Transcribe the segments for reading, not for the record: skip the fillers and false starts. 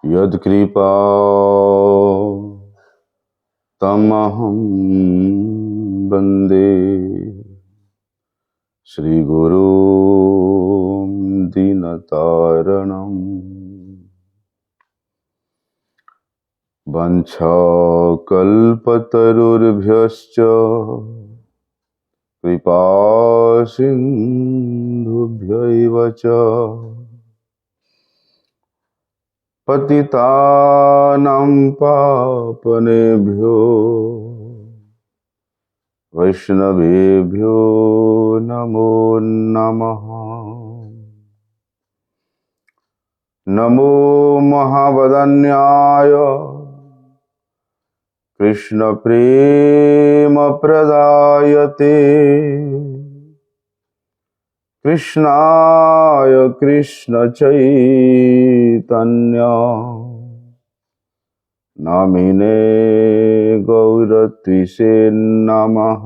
यत्कृपा तमहं वन्दे श्रीगुरुं दीनतारणम्। वंशाकल्पतरुर्भ्यश्च कृपासिन्धुभ्यैव च पतितानां पावनेभ्यो वैष्णवेभ्यो नमो नमः। नमो महावदन्याय कृष्ण प्रेम प्रदायते कृष्णाय कृष्ण चैतन्य नामिने गौरत्विषे नमः।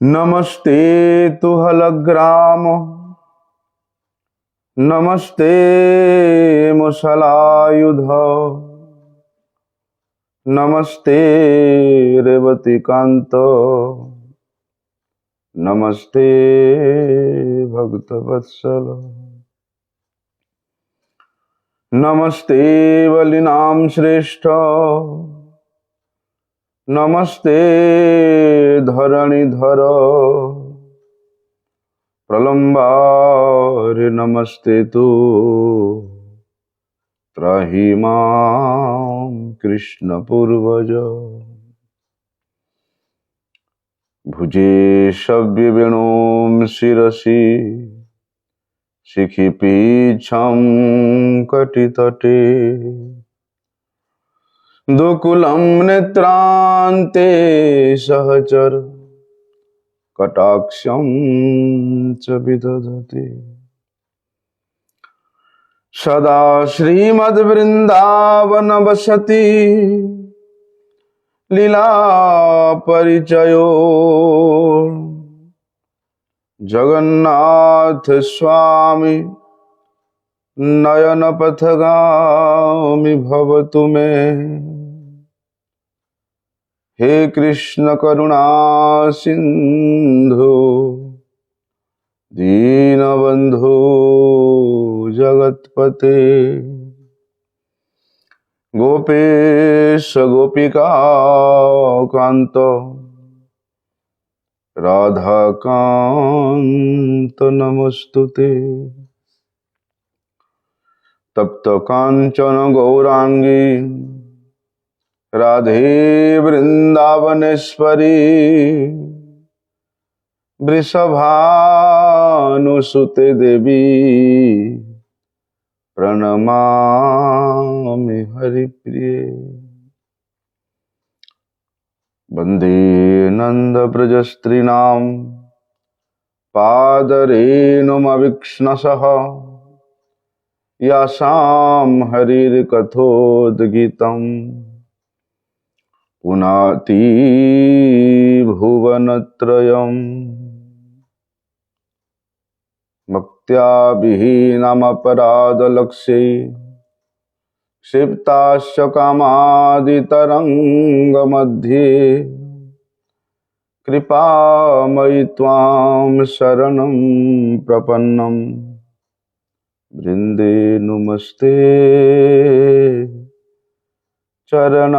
नमस्ते तुहलग्राम नमस्ते मुसलायुध नमस्ते रेवतीकांत नमस्ते भक्तवत्सल नमस्ते बलिनाम श्रेष्ठ नमस्ते धरणीधर प्रलंबारे नमस्ते तु त्राहि मां कृष्ण पूर्वज। भुजे शव्यवेणुं शिरसि शिखिपीच्छं कटितटे दुकुलं नेत्रान्ते सहचर कटाक्षं च विदधति सदा श्रीमद्वृन्दावनवसति लीला परिचयो जगन्नाथ स्वामी नयन पथगामी भवतु मे। हे कृष्ण करुणा सिंधु दीनबंधु जगतपते गोपेश गोपिका कांत राधा कांत नमस्तुते। तप्त कांचन गौरांगी राधे वृंदावनेश्वरी वृषभानुसुते देवी प्रणमामि हरिप्रिये। वंदे नंदव्रजस्त्रीणां पादरेणुमवीक्ष्णसः यासां हरिर्कथोद्गीतं पुनाति भुवनत्रयम्। भक्त्या विहीनमपराधलक्ष्यै क्षिप्ताश्च कामादितरङ्गमध्ये कृपामयि त्वां शरणं प्रपन्नं वृन्दे नुमस्ते चरणारविन्दम्।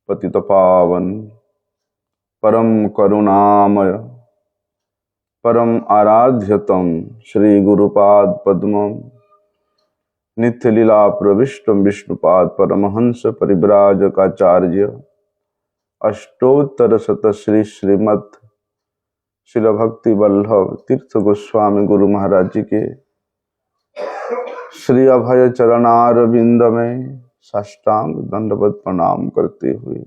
पतितपावन परम करुणामय परम आराध्यतम श्री गुरुपाद पद्मं नित्य लीला प्रविष्टम विष्णुपाद परमहंस परिव्राजकाचार्य अष्टोत्तर शत श्री श्रीमत् शिल भक्ति वल्लभ तीर्थ गोस्वामी गुरु महाराज जी के श्री अभय चरणारविंद में साष्टांग दंडवत प्रणाम करते हुए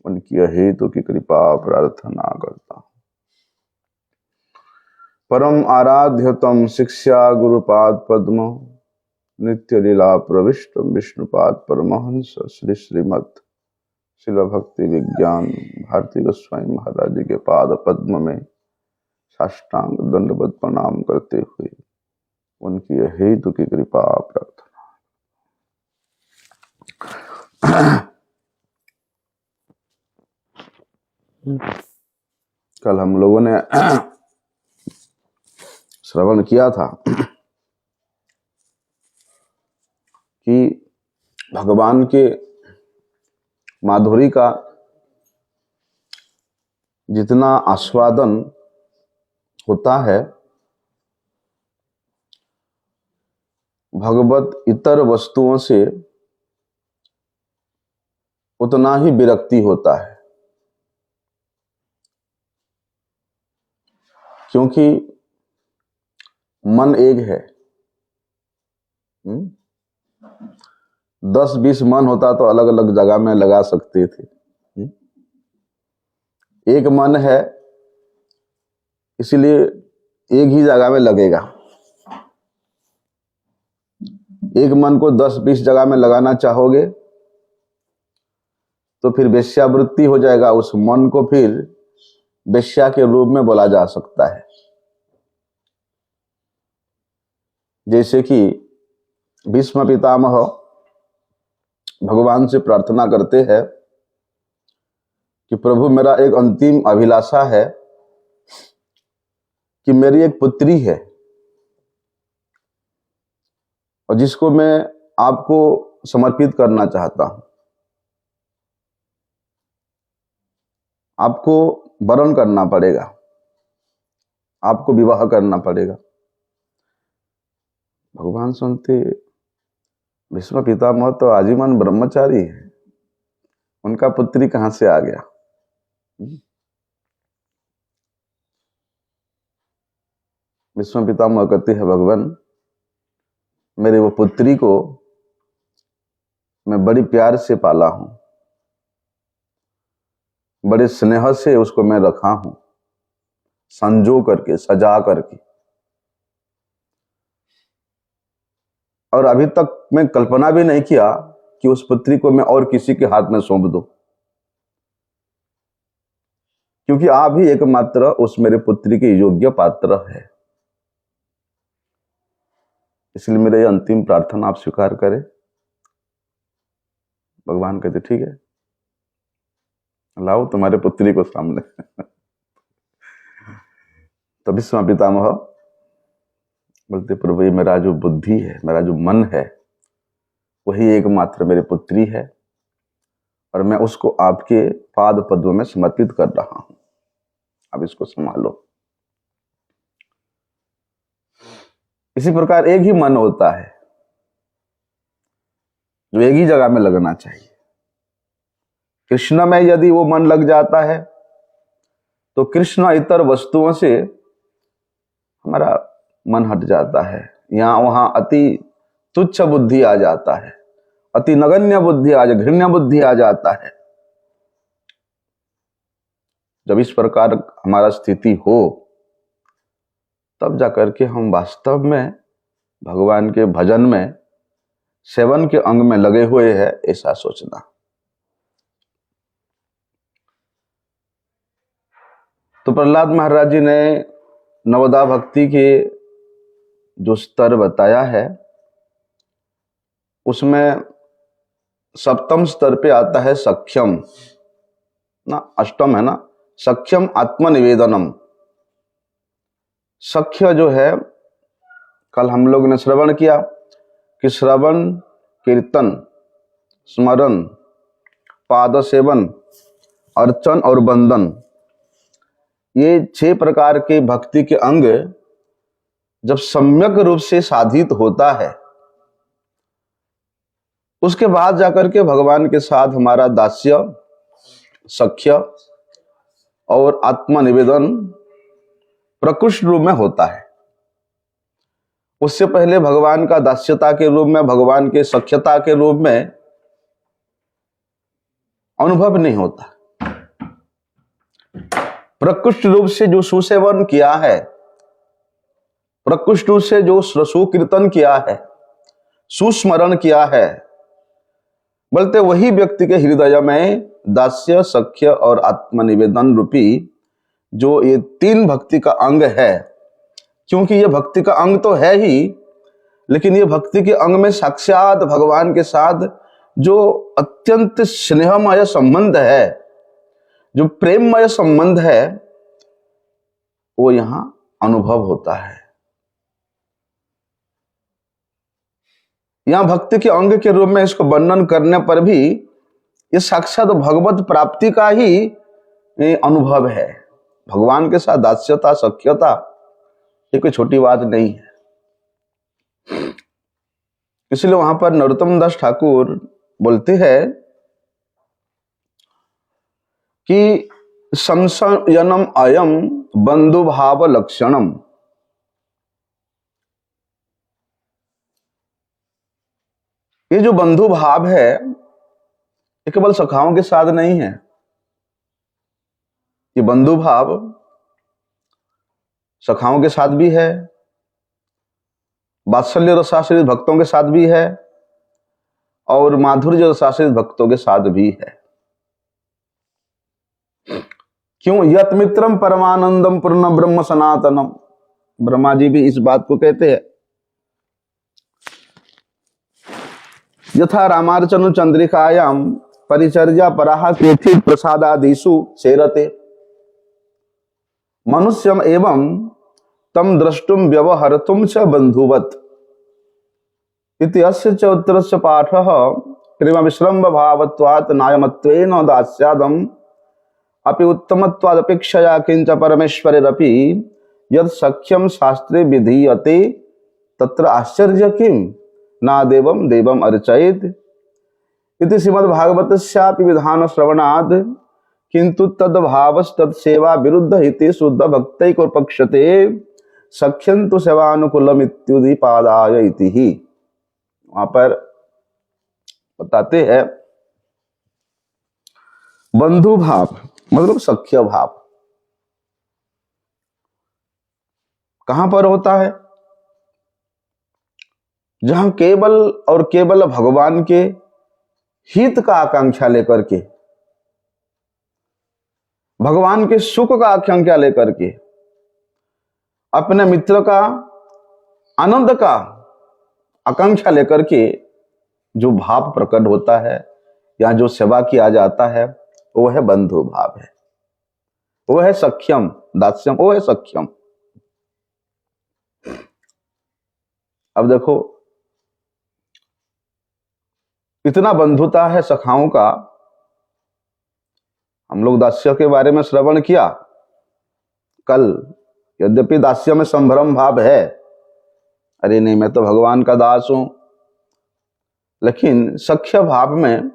उनकी अहेतु की कृपा प्रार्थना करता हूँ। परम आराध्यतम शिक्षा गुरुपाद पद्म नित्य लीला प्रविष्ट विष्णुपाद परमहंस श्री श्रीमत् शिल भक्ति विज्ञान भारती गोस्वामी महाराज जी के पाद पद्म में साष्टांग दंडवत प्रणाम करते हुए उनकी हेतु की कृपा प्रार्थना। कल हम लोगों ने श्रवण किया था कि भगवान के माधुरी का जितना आस्वादन होता है, भगवत इतर वस्तुओं से उतना ही विरक्ति होता है, क्योंकि मन एक है। 10-20 मन होता तो अलग अलग जगह में लगा सकते थे। एक मन है, इसलिए एक ही जगह में लगेगा। एक मन को 10-20 जगह में लगाना चाहोगे तो फिर वेश्यावृत्ति हो जाएगा। उस मन को फिर वेश्या के रूप में बोला जा सकता है। जैसे कि भीष्म पितामह भगवान से प्रार्थना करते हैं कि प्रभु, मेरा एक अंतिम अभिलाषा है कि मेरी एक पुत्री है और जिसको मैं आपको समर्पित करना चाहता हूं। आपको वरण करना पड़ेगा, आपको विवाह करना पड़ेगा। भगवान सुनते, भीष्म पितामह तो आजीवन ब्रह्मचारी है, उनका पुत्री कहां से आ गया? भीष्म पितामह कहते हैं, भगवान, मेरे वो पुत्री को मैं बड़ी प्यार से पाला हूं, बड़े स्नेह से उसको मैं रखा हूं, संजो करके, सजा करके। और अभी तक मैं कल्पना भी नहीं किया कि उस पुत्री को मैं और किसी के हाथ में सौंप दूं, क्योंकि आप ही एकमात्र उस मेरे पुत्री के योग्य पात्र है। इसलिए मेरा ये अंतिम प्रार्थना आप स्वीकार करें। भगवान कहते, ठीक है, लाओ तुम्हारे पुत्री को सामने। तो भीष्म पितामह बोलते, प्रभु, ये मेरा जो बुद्धि है, मेरा जो मन है, वही एकमात्र मेरी पुत्री है और मैं उसको आपके पाद पद्मों में समर्पित कर रहा हूं। अब इसको संभालो। इसी प्रकार एक ही मन होता है जो एक ही जगह में लगना चाहिए। कृष्ण में यदि वो मन लग जाता है तो कृष्ण इतर वस्तुओं से हमारा मन हट जाता है। यहां वहां अति तुच्छ बुद्धि आ जाता है, अति नगण्य बुद्धि आ जाए, घृण्य बुद्धि आ जाता है। जब इस प्रकार हमारा स्थिति हो तब जाकर के हम वास्तव में भगवान के भजन में, सेवन के अंग में लगे हुए हैं, ऐसा सोचना। तो प्रहलाद महाराज जी ने नवदा भक्ति के जो स्तर बताया है उसमें सप्तम स्तर पे आता है सख्यम ना, अष्टम है ना, सख्यम आत्मनिवेदनम। सख्य जो है, कल हम लोग ने श्रवण किया कि श्रवण, कीर्तन, स्मरण, पाद सेवन, अर्चन और बंदन, ये 6 प्रकार के भक्ति के अंग जब सम्यक रूप से साधित होता है, उसके बाद जाकर के भगवान के साथ हमारा दास्य, सख्य और आत्मनिवेदन प्रकृष्ट रूप में होता है। उससे पहले भगवान का दास्यता के रूप में, भगवान के सख्यता के रूप में अनुभव नहीं होता। प्रकृष्ट रूप से जो सुसेवन किया है, प्रकृष्ट रूप से जो सुकीर्तन किया है, सुस्मरण किया है, बोलते वही व्यक्ति के हृदय में दास्य, सख्य और आत्मनिवेदन रूपी जो ये 3 भक्ति का अंग है, क्योंकि ये भक्ति का अंग तो है ही, लेकिन ये भक्ति के अंग में साक्षात भगवान के साथ जो अत्यंत स्नेहमय संबंध है, जो प्रेममय संबंध है, वो यहां अनुभव होता है। यहां भक्ति के अंग के रूप में इसको वर्णन करने पर भी ये साक्षात भगवत प्राप्ति का ही अनुभव है। भगवान के साथ दास्यता, सख्यता, ये कोई छोटी बात नहीं है। इसलिए वहां पर नरोत्तम दास ठाकुर बोलते हैं कि संशयनम अयम बंधु भाव लक्षणम। ये जो बंधु भाव है, ये केवल सखाओं के साथ नहीं है। ये बंधु भाव सखाओं के साथ भी है, वात्सल्य रसाश्रित भक्तों के साथ भी है, और माधुर्य रसाश्रित भक्तों के साथ भी है। क्यों? यत मित्रम परमानंदम पूर्ण ब्रह्म सनातनम। ब्रह्मा जी भी इस बात को कहते हैं। यथा रामार्चनु चंद्रिकायाम परिचर्या पराह केथि प्रसादादिषु सेरते मनुष्यम एवं तम द्रष्टुम व्यवहर्तुम च बंधुवत। इति अस्य च उत्तरस्य पाठः प्रेम विश्रम्भ भावत्वात् नायमत्वेन दास्यादम अपि उत्तमत्वाद् अपेक्षया किंच परमेश्वरेरपि यत् सख्यम शास्त्रे विधीयते तत्र आश्चर्य किम ना देवम देवम अर्चयेत्। इति श्रीमद्भागवतस्यापि विधान श्रवणात् किंतु तद्भावस्तत्सेवा विरुद्ध हिते शुद्ध भक्तैको पक्षते सख्यंतु सेवानुकूलमित्युदिपादाय इति ही। वहां पर बताते हैं बंधु भाव मतलब सख्य भाव कहां पर होता है? जहां केवल और केवल भगवान के हित का आकांक्षा लेकर के, भगवान के सुख का आकांक्षा लेकर के, अपने मित्र का आनंद का आकांक्षा लेकर के जो भाव प्रकट होता है या जो सेवा किया जाता है, वो है बंधु भाव है, वो है सख्यम दास्यम, वो है सख्यम। अब देखो इतना बंधुता है सखाओं का। हम लोग दास्य के बारे में श्रवण किया कल। यद्यपि दास्य में संभ्रम भाव है, अरे नहीं मैं तो भगवान का दास हूं, लेकिन सख्य भाव में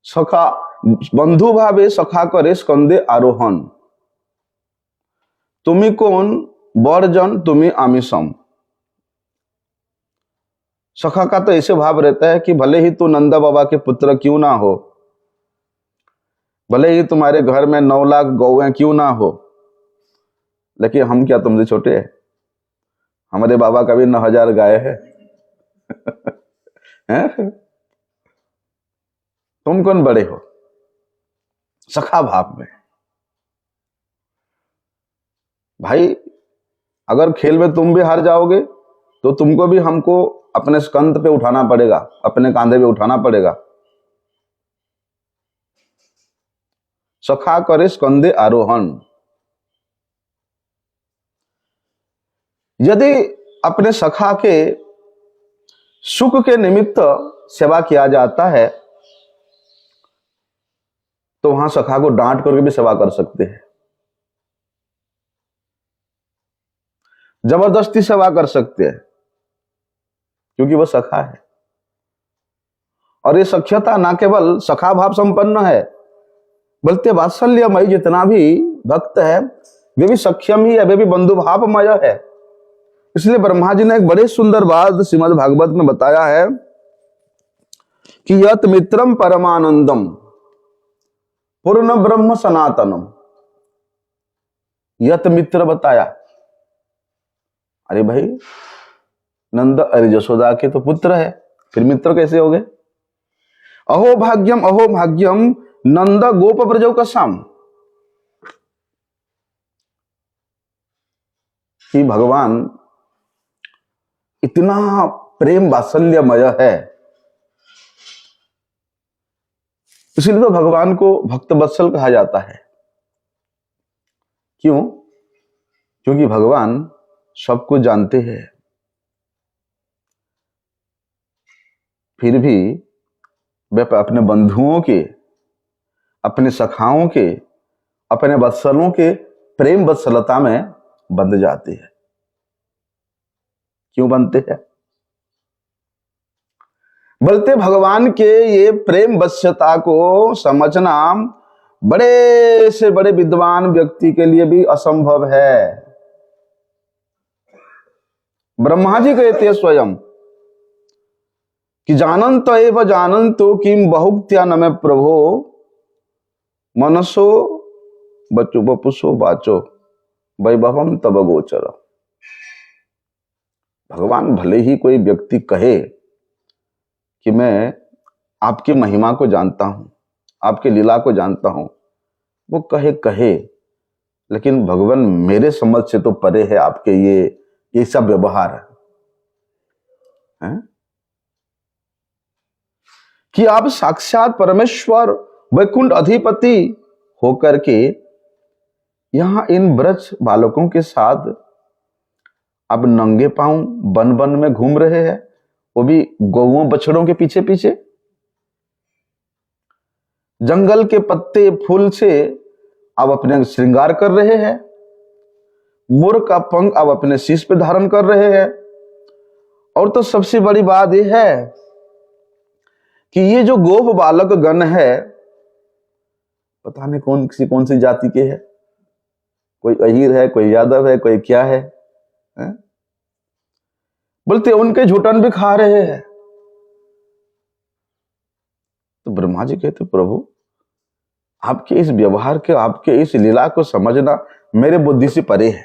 सखा बंधु भावे सखा करे स्कंदे आरोहण। तुम्ही कौन बड़जन तुम्ही आमिषम। सखा का तो ऐसे भाव रहता है कि भले ही तू नंदा बाबा के पुत्र क्यों ना हो, भले ही तुम्हारे घर में 9 लाख गौएं क्यों ना हो, लेकिन हम क्या तुमसे छोटे हैं? हमारे बाबा का भी 9,000 गाय है। तुम कौन बड़े हो? सखा भाव में भाई अगर खेल में तुम भी हार जाओगे तो तुमको भी हमको अपने स्कंद पे उठाना पड़ेगा, अपने कांधे पे उठाना पड़ेगा। सखा करे स्कंदे आरोहण। यदि अपने सखा के सुख के निमित्त सेवा किया जाता है तो वहां सखा को डांट करके भी सेवा कर सकते हैं, जबरदस्ती सेवा कर सकते हैं, क्योंकि वह सखा है। और ये सख्यता ना केवल सखा भाव संपन्न है, बल्कि वात्सल्यमय जितना भी भक्त है वे भी सख्यम ही है, वे भी बंधु भावमय है। इसलिए ब्रह्मा जी ने एक बड़े सुंदर बात श्रीमद् भागवत में बताया है कि यत मित्रम परमानंदम पूर्ण ब्रह्म सनातनम। यत मित्र बताया, अरे भाई नंद अरे यशोदा के तो पुत्र है, फिर मित्र कैसे हो गए? अहो भाग्यम नंद गोप ब्रजौ कसाम। कि भगवान इतना प्रेम वात्सल्यमय है, इसलिए तो भगवान को भक्त वत्सल कहा जाता है। क्यों? क्योंकि भगवान सबको जानते हैं, फिर भी वे अपने बंधुओं के, अपने सखाओं के, अपने वत्सलों के प्रेम वत्सलता में बंध जाते हैं। क्यों बनते हैं? बोलते भगवान के ये प्रेम वत्सलता को समझना बड़े से बड़े विद्वान व्यक्ति के लिए भी असंभव है। ब्रह्मा जी कहते हैं स्वयं कि जानंत एव जानंतो किम बहुक्त्या न में प्रभो मनसो बचो बपुसो बाचो वैभवम तब गोचर। भगवान भले ही कोई व्यक्ति कहे कि मैं आपकी महिमा को जानता हूं, आपके लीला को जानता हूं, वो कहे, लेकिन भगवान मेरे समझ से तो परे है आपके ये सब व्यवहार है? कि आप साक्षात परमेश्वर वैकुंठ अधिपति होकर के यहां इन ब्रज बालकों के साथ आप नंगे पांव वन वन में घूम रहे हैं, वो भी गौओं बछड़ों के पीछे पीछे। जंगल के पत्ते फूल से आप अपने श्रृंगार कर रहे हैं, मोर का पंख आप अपने शीश पे धारण कर रहे हैं। और तो सबसे बड़ी बात यह है कि ये जो गोप बालक गण है, पता नहीं कौन सी जाति के है, कोई अहीर है, कोई यादव है, कोई क्या है? बोलते उनके झूठन भी खा रहे हैं। तो ब्रह्मा जी कहते प्रभु आपके इस व्यवहार के, आपके इस लीला को समझना मेरे बुद्धि से परे है।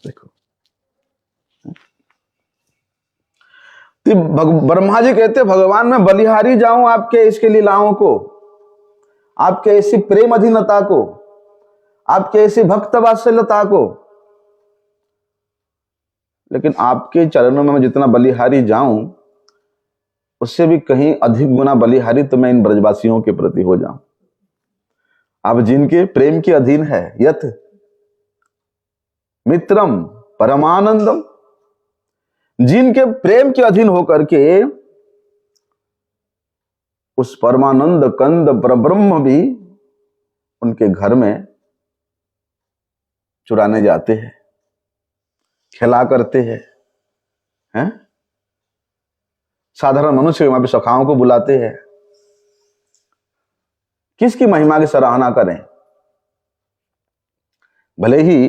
देखो, तो ब्रह्मा जी कहते भगवान मैं बलिहारी जाऊं आपके इसके लीलाओं को, आपके ऐसी प्रेम अधीनता को, आपके ऐसी भक्त वात्सल्यता को, लेकिन आपके चरणों में मैं जितना बलिहारी जाऊं उससे भी कहीं अधिक गुना बलिहारी तो मैं इन ब्रजवासियों के प्रति हो जाऊं। आप जिनके प्रेम के अधीन है, यथ मित्रम परमानंदम, जिनके प्रेम के अधीन होकर के उस परमानंद कंद परब्रह्म भी उनके घर में चुराने जाते हैं, खिला करते हैं, साधारण मनुष्य वहां पे सखाओं को बुलाते हैं। किसकी महिमा की सराहना करें? भले ही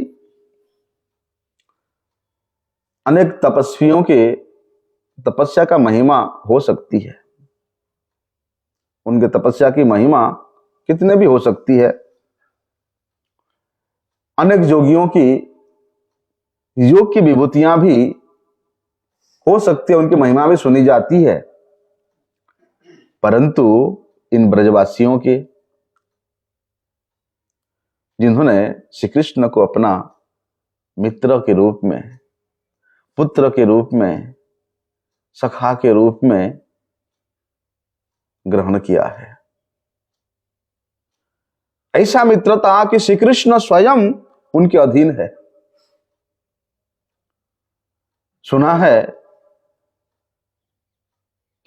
अनेक तपस्वियों के तपस्या का महिमा हो सकती है, उनके तपस्या की महिमा कितने भी हो सकती है, अनेक योगियों की योग की विभूतियां भी हो सकती है, उनकी महिमा भी सुनी जाती है, परंतु इन ब्रजवासियों के, जिन्होंने श्री कृष्ण को अपना मित्र के रूप में, पुत्र के रूप में, सखा के रूप में ग्रहण किया है, ऐसा मित्रता कि श्री कृष्ण स्वयं उनके अधीन है। सुना है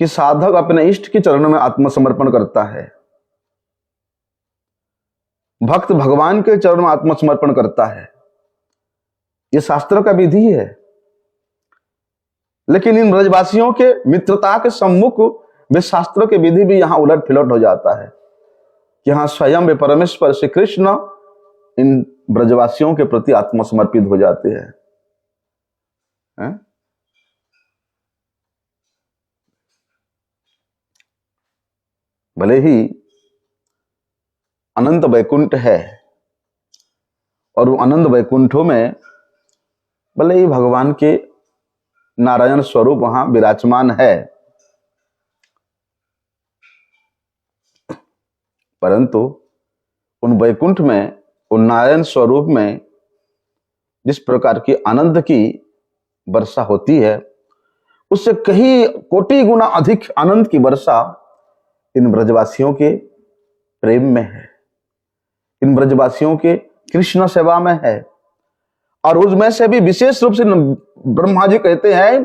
कि साधक अपने इष्ट के चरणों में आत्मसमर्पण करता है, भक्त भगवान के चरणों में आत्मसमर्पण करता है, यह शास्त्र का विधि है। लेकिन इन ब्रजवासियों के मित्रता के सम्मुख वे शास्त्रों के विधि भी यहां उलट फिलट हो जाता है कि यहां स्वयं वे परमेश्वर श्री कृष्ण इन ब्रजवासियों के प्रति आत्मसमर्पित हो जाते हैं। भले ही अनंत वैकुंठ है और वो अनंत वैकुंठों में भले ही भगवान के नारायण स्वरूप वहां विराजमान है, परंतु उन वैकुंठ में, उन नारायण स्वरूप में जिस प्रकार की आनंद की वर्षा होती है, उससे कहीं कोटि गुना अधिक आनंद की वर्षा इन ब्रजवासियों के प्रेम में है, इन ब्रजवासियों के कृष्ण सेवा में है। और उसमें से भी विशेष रूप से ब्रह्मा जी कहते हैं,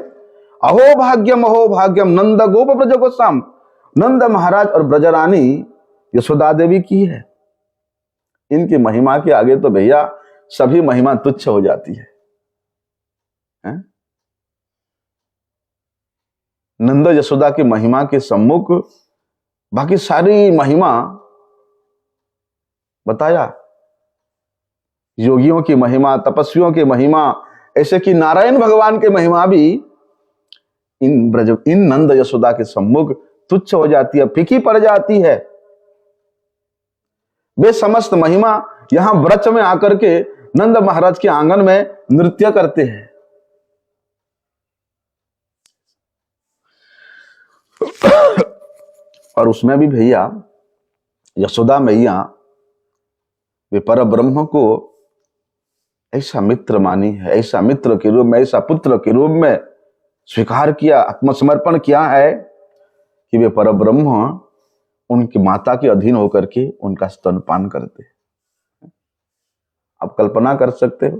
अहो भाग्यम नंद गोप ब्रज गोस्वाम। नंद महाराज और ब्रजरानी यशोदा देवी की है। इनकी महिमा के आगे तो भैया सभी महिमा तुच्छ हो जाती है, हैं? नंद यशोदा की महिमा के सम्मुख बाकी सारी महिमा बताया, योगियों की महिमा, तपस्वियों की महिमा, ऐसे कि नारायण भगवान की महिमा भी इन नंद यशोदा के सम्मुख तुच्छ हो जाती है, फीकी पड़ जाती है। वे समस्त महिमा यहां व्रज में आकर के नंद महाराज के आंगन में नृत्य करते हैं। और उसमें भी भैया यशोदा मैया वे पर ब्रह्म को ऐसा मित्र मानी है, ऐसा मित्र के रूप में, ऐसा पुत्र के रूप में स्वीकार किया, आत्मसमर्पण किया है कि वे पर ब्रह्म उनकी माता के अधीन होकर के उनका स्तनपान करते हैं। आप कल्पना कर सकते हो,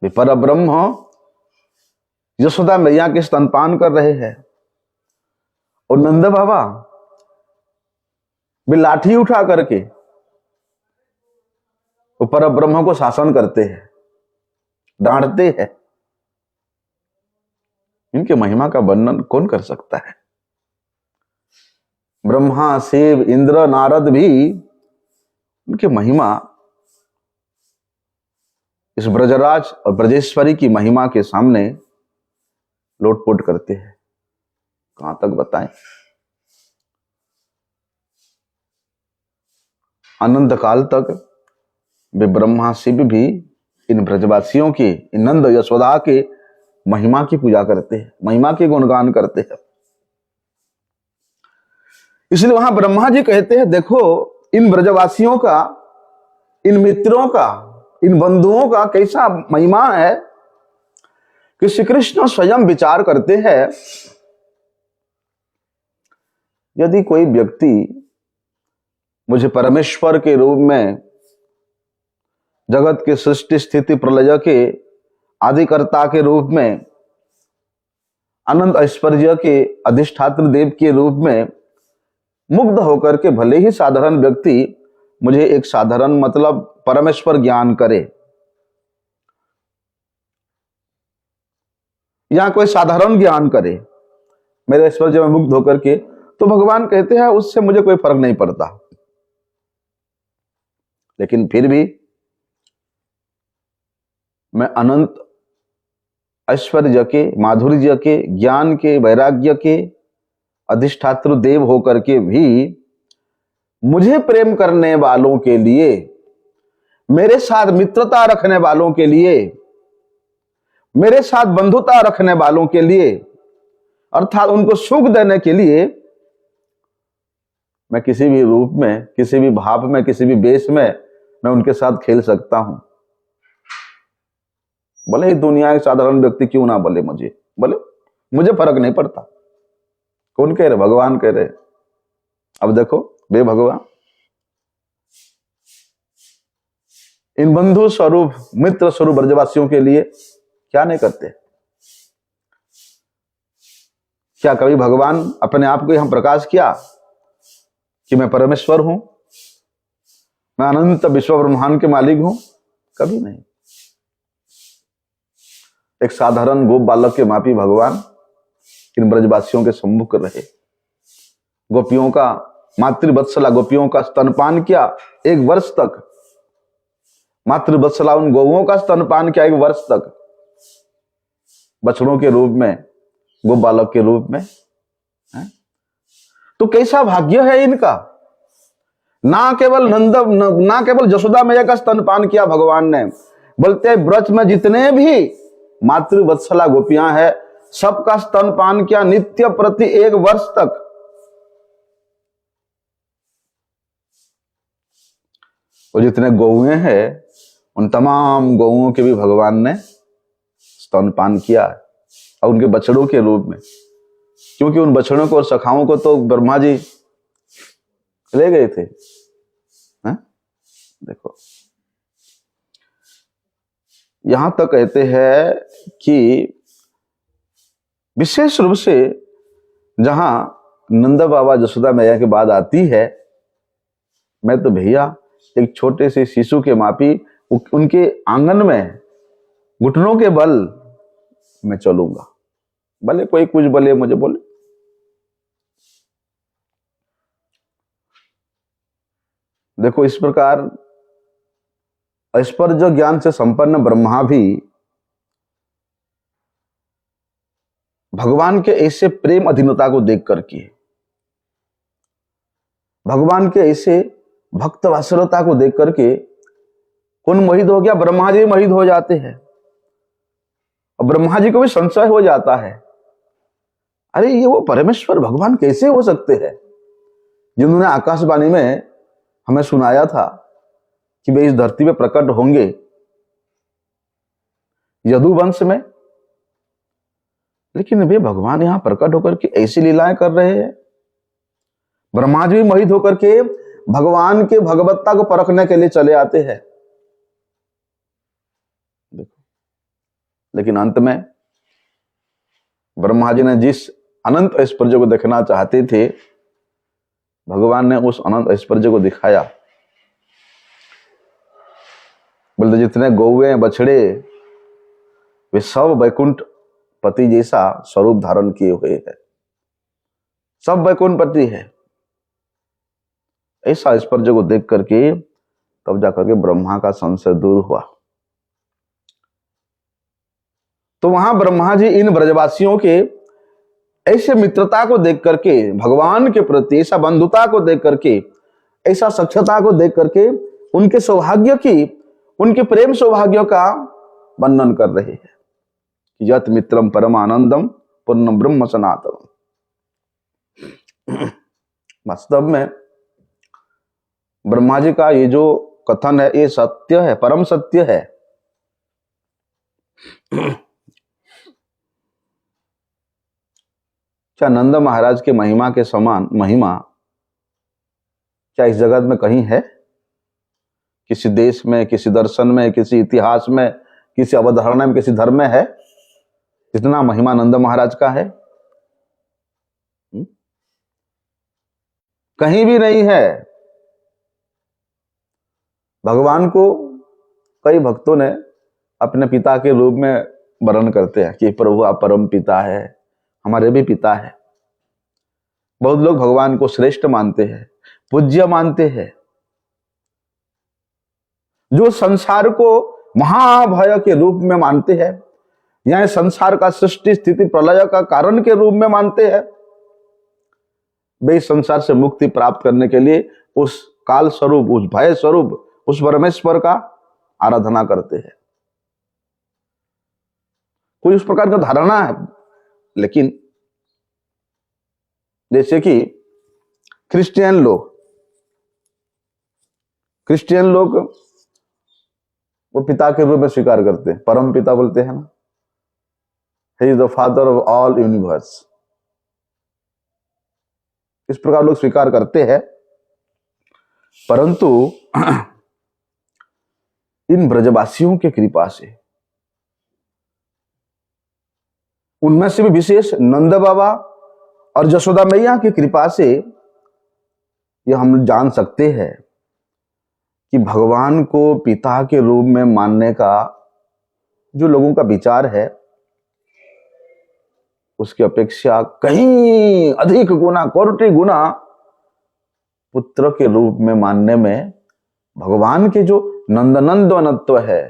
वे पर ब्रह्म यशोदा मैया के स्तनपान कर रहे हैं और नंद बाबा वे लाठी उठा करके वो पर ब्रह्म को शासन करते हैं, डांटते हैं। इनके महिमा का वर्णन कौन कर सकता है? ब्रह्मा, शिव, इंद्र, नारद भी उनकी महिमा, इस ब्रजराज और ब्रजेश्वरी की महिमा के सामने लोटपोट करते हैं। कहां तक बताएं? अनंत काल तक वे ब्रह्मा शिव भी इन ब्रजवासियों की, इन नंद यशोदा के महिमा की पूजा करते हैं, महिमा के गुणगान करते हैं। इसलिए वहां ब्रह्मा जी कहते हैं, देखो इन ब्रजवासियों का, इन मित्रों का, इन बंधुओं का कैसा महिमा है कि श्री कृष्ण स्वयं विचार करते हैं, यदि कोई व्यक्ति मुझे परमेश्वर के रूप में, जगत के सृष्टि स्थिति प्रलय के आदिकर्ता के रूप में, अनंत ऐश्वर्य के अधिष्ठात्र देव के रूप में मुग्ध होकर के भले ही साधारण व्यक्ति मुझे एक साधारण मतलब परमेश्वर ज्ञान करे, या कोई साधारण ज्ञान करे मेरे ऐश्वर्य में मुग्ध होकर के, तो भगवान कहते हैं उससे मुझे कोई फर्क नहीं पड़ता। लेकिन फिर भी मैं अनंत ऐश्वर्य के, माधुर्य के, ज्ञान के, वैराग्य के अधिष्ठात्र देव होकर के भी मुझे प्रेम करने वालों के लिए, मेरे साथ मित्रता रखने वालों के लिए, मेरे साथ बंधुता रखने वालों के लिए, अर्थात उनको सुख देने के लिए मैं किसी भी रूप में, किसी भी भाव में, किसी भी वेश में मैं उनके साथ खेल सकता हूं। भले ही दुनिया के साधारण व्यक्ति क्यों ना बोले मुझे फर्क नहीं पड़ता। कौन कह रहे? भगवान कह रहे। अब देखो वे भगवान इन बंधु स्वरूप, मित्र स्वरूप ब्रजवासियों के लिए क्या नहीं करते? क्या कभी भगवान अपने आप को यहां प्रकाश किया कि मैं परमेश्वर हूं, मैं अनंत विश्व ब्रह्मांड के मालिक हूं? कभी नहीं। एक साधारण गोप बालक के मापी भगवान इन ब्रजवासियों के सम्मुख रहे, गोपियों का, मातृवत्सला गोपियों का स्तनपान किया 1 वर्ष तक, मातृवत्सला उन गौओं का स्तनपान किया 1 वर्ष तक, बछड़ों के रूप में, गोप बालक के रूप में। तो कैसा भाग्य है इनका! ना केवल यशोदा मैया का स्तनपान किया भगवान ने, बोलते ब्रज में जितने भी मातृवत्सला गोपियां हैं सबका स्तनपान किया नित्य प्रति 1 वर्ष तक। और जितने गौएं हैं उन तमाम गौओं के भी भगवान ने स्तनपान किया और उनके बछड़ों के रूप में, क्योंकि उन बछड़ों को और सखाओं को तो ब्रह्मा जी ले गए थे। देखो यहां तक कहते हैं कि विशेष रूप से जहां नंदा बाबा जसोदा मैया के बाद आती है, मैं तो भैया एक छोटे से शिशु के मापी उनके आंगन में घुटनों के बल मैं चलूंगा, भले कोई कुछ बोले मुझे बोले। देखो इस प्रकार ऐश्वर्य ज्ञान से संपन्न ब्रह्मा भी भगवान के ऐसे प्रेम अधीनता को देख करके, भगवान के ऐसे भक्त वात्सल्यता को देख करके कौन मोहित हो गया? ब्रह्मा जी मोहित हो जाते हैं। और ब्रह्मा जी को भी संशय हो जाता है, अरे ये वो परमेश्वर भगवान कैसे हो सकते हैं जिन्होंने आकाशवाणी में हमें सुनाया था कि वे इस धरती पे प्रकट होंगे यदुवंश में, लेकिन वे भगवान यहां प्रकट होकर के ऐसी लीलाएं कर रहे हैं। ब्रह्मा जी भी मोहित होकर के भगवान के भगवत्ता को परखने के लिए चले आते हैं। देखो, लेकिन अंत में ब्रह्मा जी ने जिस अनंत ऐश्वर्य को देखना चाहते थे, भगवान ने उस अनंत ऐश्वर्य को दिखाया। बोलते जितने गौए बछड़े वे सब वैकुंठ पति जैसा स्वरूप धारण किए हुए हैं, सब वैकुंठ पति है। ऐसा ऐश्वर्य को देख करके तब जाकर के ब्रह्मा का संशय दूर हुआ। तो वहां ब्रह्मा जी इन ब्रजवासियों के ऐसे मित्रता को देख करके, भगवान के प्रति ऐसा बंधुता को देख करके, ऐसा सख्यता को देख करके उनके सौभाग्य की, उनके प्रेम सौभाग्य का वर्णन कर रहे हैं। यत मित्रम परमानंदम पूर्ण ब्रह्म सनातनम। वास्तव में ब्रह्मा जी का ये जो कथन है ये सत्य है, परम सत्य है। क्या नंद महाराज के महिमा के समान महिमा क्या इस जगत में कहीं है? किसी देश में, किसी दर्शन में, किसी इतिहास में, किसी अवधारणा में, किसी धर्म में है जितना महिमा नंद महाराज का है? कहीं भी नहीं है। भगवान को कई भक्तों ने अपने पिता के रूप में वर्णन करते हैं कि प्रभु आप परम पिता है, हमारे भी पिता है। बहुत लोग भगवान को श्रेष्ठ मानते हैं, पूज्य मानते हैं। जो संसार को महाभय के रूप में मानते हैं, या संसार का सृष्टि स्थिति प्रलय का कारण के रूप में मानते हैं, वे संसार से मुक्ति प्राप्त करने के लिए उस काल स्वरूप, उस भय स्वरूप, उस परमेश्वर का आराधना करते हैं। कोई उस प्रकार का धारणा है। लेकिन जैसे कि क्रिश्चियन लोग वो पिता के रूप में स्वीकार करते हैं, परम पिता बोलते हैं ना, he is the father of all universe. इस प्रकार लोग स्वीकार करते हैं। परंतु इन ब्रजवासियों के कृपा से, उनमें से भी विशेष नंद बाबा और जसोदा मैया की कृपा से यह हम जान सकते हैं कि भगवान को पिता के रूप में मानने का जो लोगों का विचार है, उसकी अपेक्षा कहीं अधिक गुना, कोटि गुना पुत्र के रूप में मानने में भगवान के जो नंदनंदनत्व है,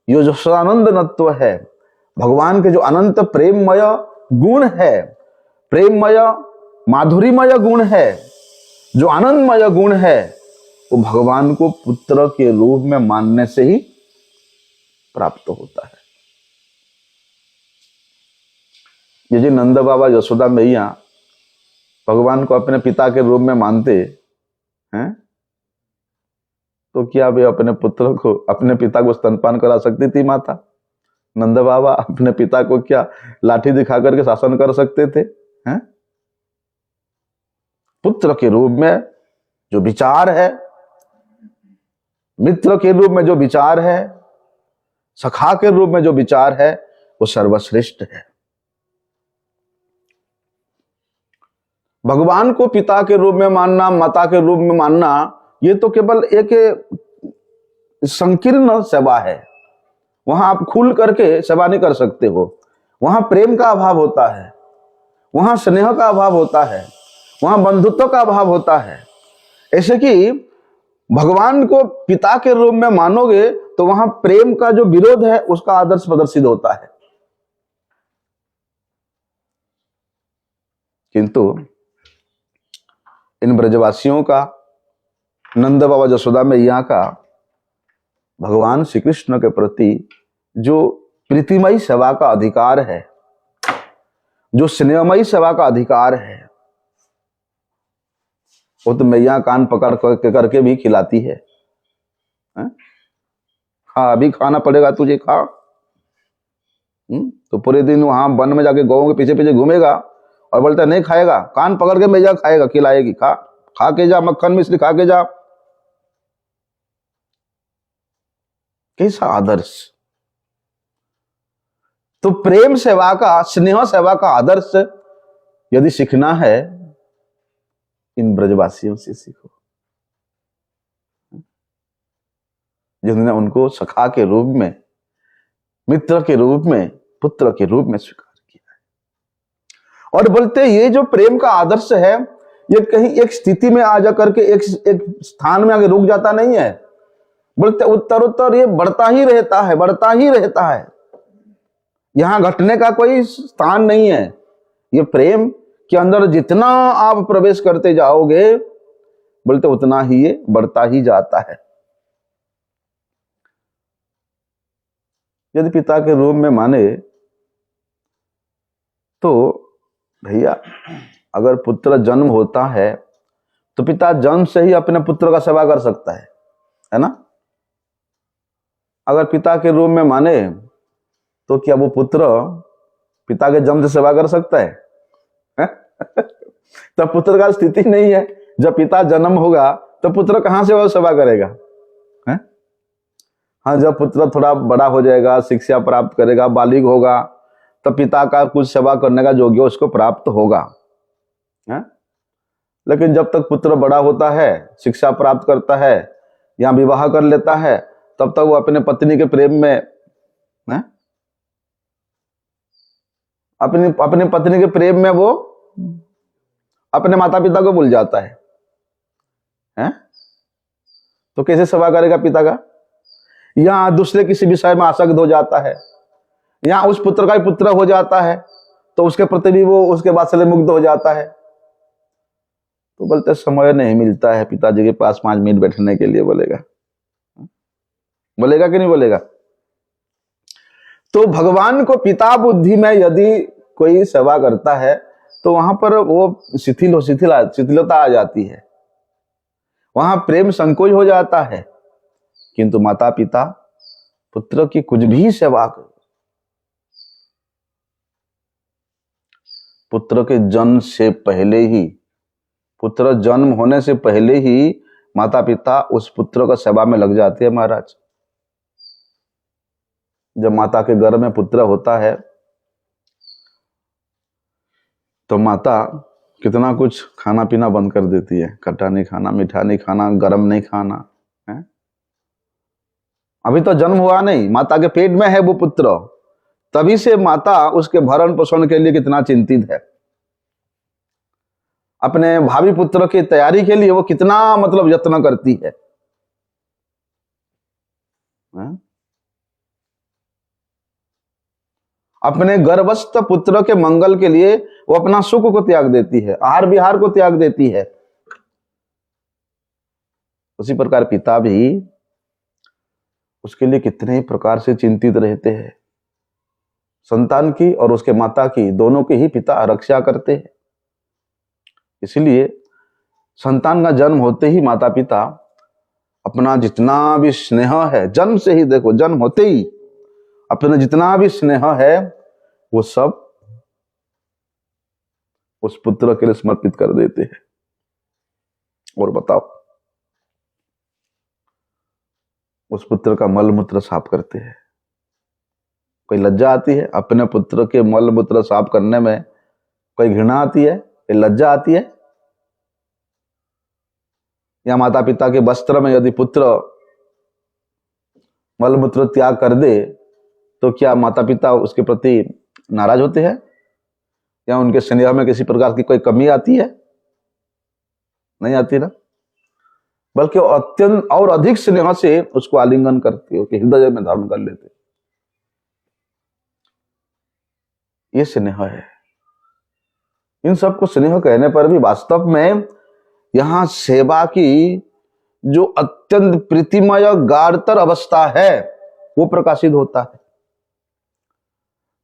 यो जो सदानंदनत्व है, भगवान के जो अनंत प्रेममय गुण है, प्रेममय माधुरीमय गुण है, जो आनंदमय गुण है, वो भगवान को पुत्र के रूप में मानने से ही प्राप्त होता है। ये जो नंद बाबा यशोदा मैया भगवान को अपने पिता के रूप में मानते हैं, तो तो क्या वे अपने पुत्र को, अपने पिता को स्तनपान करा सकती थी माता? नंद बाबा अपने पिता को क्या लाठी दिखा करके शासन कर सकते थे? हैं? पुत्र के रूप में जो विचार है, मित्र के रूप में जो विचार है, सखा के रूप में जो विचार है, वो सर्वश्रेष्ठ है। भगवान को पिता के रूप में मानना, माता के रूप में मानना, ये तो केवल एक संकीर्ण सेवा है। वहां आप खुल करके सेवा नहीं कर सकते हो। वहां प्रेम का अभाव होता है, वहां स्नेह का अभाव होता है, वहां बंधुत्व का अभाव होता है। ऐसे कि भगवान को पिता के रूप में मानोगे तो वहां प्रेम का जो विरोध है उसका आदर्श प्रदर्शित होता है। किंतु इन ब्रजवासियों का, नंद बाबा यशोदा मैया का भगवान श्री कृष्ण के प्रति जो प्रीतिमयी सेवा का अधिकार है, जो स्नेहमयी सेवा का अधिकार है, वो तो मैया कान पकड़ करके भी खिलाती है। खा, अभी खाना पड़ेगा तुझे, खा। तो पूरे दिन वहां वन में जाके गौओं के पीछे पीछे घूमेगा और बोलता नहीं खाएगा, कान पकड़ के मैया खाएगा, खिलाएगी, खा के जा, मक्खन मिश्री खा के जा। कैसा आदर्श! तो प्रेम सेवा का, स्नेह सेवा का आदर्श यदि सीखना है, इन ब्रजवासियों से सीखो, जिन्होंने उनको सखा के रूप में, मित्र के रूप में, पुत्र के रूप में स्वीकार किया है। और बोलते ये जो प्रेम का आदर्श है, ये कहीं एक स्थिति में आ जाकर के एक स्थान में आगे रुक जाता नहीं है। बोलते उत्तर ये बढ़ता ही रहता है, बढ़ता ही रहता है। यहां घटने का कोई स्थान नहीं है। ये प्रेम के अंदर जितना आप प्रवेश करते जाओगे, बोलते उतना ही ये बढ़ता ही जाता है। यदि पिता के रूप में माने तो भैया, अगर पुत्र जन्म होता है तो पिता जन्म से ही अपने पुत्र का सेवा कर सकता है ना? अगर पिता के रूप में माने तो क्या वो पुत्र पिता के जन्म से सेवा कर सकता है? तब पुत्र का स्थिति नहीं है। जब पिता जन्म होगा तो पुत्र कहां से वो सेवा करेगा? है? हाँ, जब पुत्र थोड़ा बड़ा हो जाएगा, शिक्षा प्राप्त करेगा, बालिग होगा, तब पिता का कुछ सेवा करने का योग्य उसको प्राप्त होगा। है? लेकिन जब तक पुत्र बड़ा होता है, शिक्षा प्राप्त करता है या विवाह कर लेता है, तब तक वो अपने पत्नी के प्रेम में, है? अपनी पत्नी के प्रेम में वो अपने माता पिता को भूल जाता है। हैं? तो कैसे सेवा करेगा पिता का? या दूसरे किसी विषय में आसक्त हो जाता है, या उस पुत्र का ही पुत्र हो जाता है, तो उसके प्रति भी वो उसके वात्सल्य मुग्ध हो जाता है। तो बोलते समय नहीं मिलता है पिताजी के पास 5 मिनट बैठने के लिए। बोलेगा कि नहीं बोलेगा? तो भगवान को पिता बुद्धि में यदि कोई सेवा करता है तो वहां पर वो शिथिलता आ जाती है, वहां प्रेम संकोच हो जाता है। किंतु माता पिता पुत्र की कुछ भी सेवा कर, पुत्र के जन्म से पहले ही, पुत्र जन्म होने से पहले ही माता पिता उस पुत्र का सेवा में लग जाते हैं महाराज। जब माता के गर्भ में पुत्र होता है तो माता कितना कुछ खाना पीना बंद कर देती है। खट्टा नहीं खाना, मीठा नहीं खाना, गरम नहीं खाना, है? अभी तो जन्म हुआ नहीं, माता के पेट में है वो पुत्र, तभी से माता उसके भरण पोषण के लिए कितना चिंतित है। अपने भावी पुत्र की तैयारी के लिए वो कितना मतलब यत्न करती है। अपने गर्भस्थ पुत्र के मंगल के लिए वो अपना सुख को त्याग देती है, आहार विहार को त्याग देती है। उसी प्रकार पिता भी उसके लिए कितने ही प्रकार से चिंतित रहते हैं। संतान की और उसके माता की, दोनों की ही पिता रक्षा करते हैं। इसलिए संतान का जन्म होते ही माता पिता अपना जितना भी स्नेह है, जन्म से ही देखो, जन्म होते ही अपना जितना भी स्नेह है वो सब उस पुत्र के लिए समर्पित कर देते हैं। और बताओ, उस पुत्र का मल मूत्र साफ करते हैं। कोई लज्जा आती है अपने पुत्र के मल मूत्र साफ करने में? कोई घृणा आती है? कोई लज्जा आती है? या माता पिता के वस्त्र में यदि पुत्र मल मूत्र त्याग कर दे तो क्या माता पिता उसके प्रति नाराज होते हैं? या उनके स्नेह में किसी प्रकार की कोई कमी आती है? नहीं आती ना, बल्कि अत्यंत और अधिक स्नेह से उसको आलिंगन करते हो कि हृदय में धारण कर लेते। ये स्नेह है। इन सबको स्नेह कहने पर भी वास्तव में यहां सेवा की जो अत्यंत प्रीतिमय गाढ़तर अवस्था है वो प्रकाशित होता है।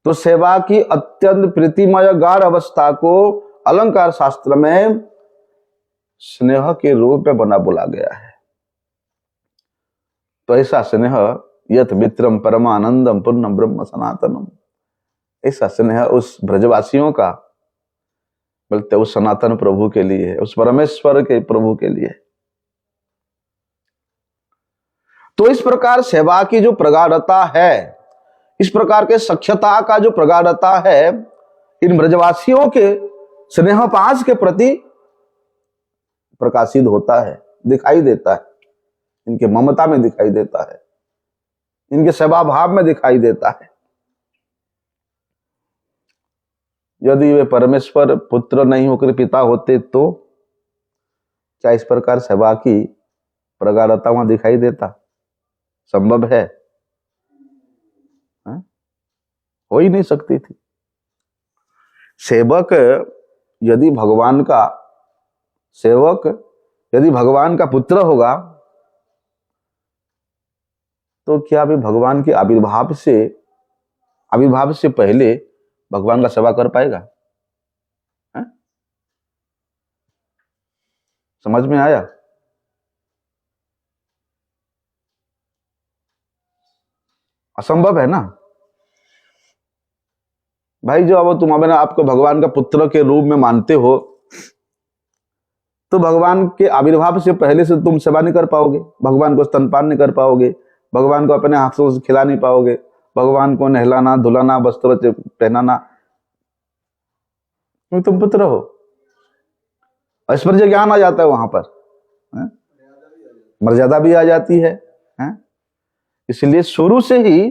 तो सेवा की अत्यंत प्रीतिमय गाढ़ अवस्था को अलंकार शास्त्र में स्नेह के रूप में बना बोला गया है। तो ऐसा स्नेह यत मित्रम परमानंदम पूर्णम ब्रह्म सनातनम, ऐसा स्नेह उस ब्रजवासियों का, बोलते उस सनातन प्रभु के लिए है, उस परमेश्वर के प्रभु के लिए। तो इस प्रकार सेवा की जो प्रगाढ़ता है, इस प्रकार के सख्यता का जो प्रगाढ़ता है, इन ब्रजवासियों के स्नेह पाश के प्रति प्रकाशित होता है, दिखाई देता है। इनके ममता में दिखाई देता है, इनके सेवा भाव में दिखाई देता है। यदि वे परमेश्वर पुत्र नहीं होकर पिता होते तो क्या इस प्रकार सेवा की प्रगाढ़ता वहां दिखाई देता? संभव है? हो ही नहीं सकती थी। सेवक यदि भगवान का पुत्र होगा तो क्या भी भगवान के आविर्भाव से पहले भगवान का सेवा कर पाएगा? है? समझ में आया? असंभव है ना भाई। जो अब तुम अपने आपको भगवान का पुत्र के रूप में मानते हो तो भगवान के आविर्भाव से पहले से तुम सेवा नहीं कर पाओगे, भगवान को स्तनपान नहीं कर पाओगे, भगवान को अपने हाथों से खिला नहीं पाओगे, भगवान को नहलाना, धुलाना, वस्त्र पहनाना, क्योंकि तुम पुत्र हो। ऐश्वर्य ज्ञान आ जाता है वहां पर, मर्यादा भी आ जाती है। इसलिए शुरू से ही